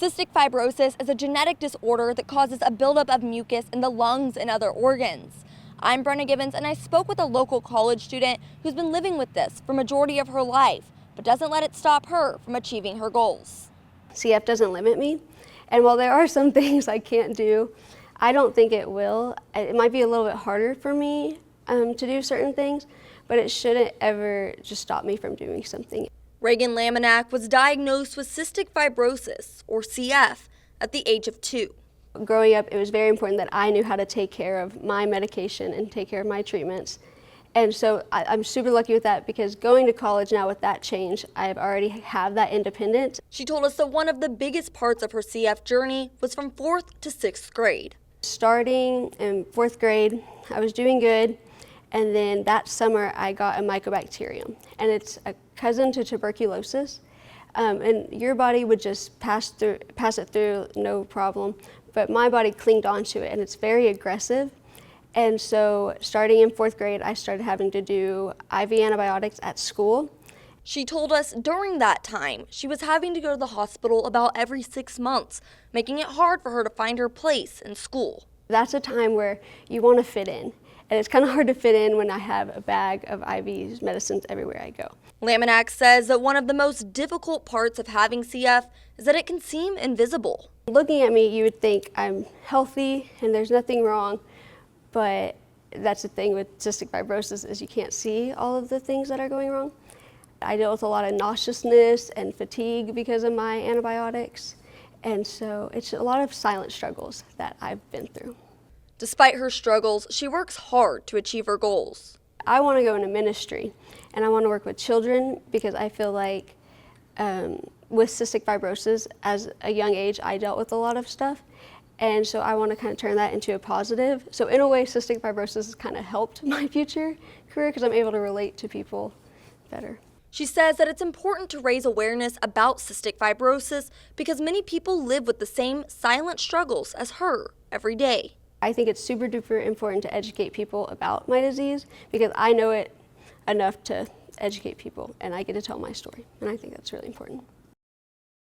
Cystic fibrosis is a genetic disorder that causes a buildup of mucus in the lungs and other organs. I'm Brenna Gibbons, and I spoke with a local college student who's been living with this for a majority of her life, but doesn't let it stop her from achieving her goals. CF doesn't limit me, and while there are some things I can't do, I don't think it will. It might be a little bit harder for me to do certain things, but it shouldn't ever just stop me from doing something. Reagan Laminack was diagnosed with cystic fibrosis, or CF, at the age of 2. Growing up, it was very important that I knew how to take care of my medication and take care of my treatments. And so I'm super lucky with that, because going to college now with that change, I already have that independence. She told us that one of the biggest parts of her CF journey was from 4th to 6th grade. Starting in 4th grade, I was doing good. And then that summer, I got a mycobacterium, and it's a cousin to tuberculosis. And your body would just pass it through, no problem. But my body clinged onto it, and it's very aggressive. And so starting in 4th grade, I started having to do IV antibiotics at school. She told us during that time, she was having to go to the hospital about every 6 months, making it hard for her to find her place in school. That's a time where you want to fit in. And it's kind of hard to fit in when I have a bag of IVs, medicines everywhere I go. Laminack says that one of the most difficult parts of having CF is that it can seem invisible. Looking at me, you would think I'm healthy and there's nothing wrong, but that's the thing with cystic fibrosis, is you can't see all of the things that are going wrong. I deal with a lot of nauseousness and fatigue because of my antibiotics, and so it's a lot of silent struggles that I've been through. Despite her struggles, she works hard to achieve her goals. I want to go into ministry, and I want to work with children, because I feel like with cystic fibrosis, as a young age, I dealt with a lot of stuff, and so I want to kind of turn that into a positive. So in a way, cystic fibrosis has kind of helped my future career, because I'm able to relate to people better. She says that it's important to raise awareness about cystic fibrosis because many people live with the same silent struggles as her every day. I think it's super duper important to educate people about my disease, because I know it enough to educate people, and I get to tell my story, and I think that's really important.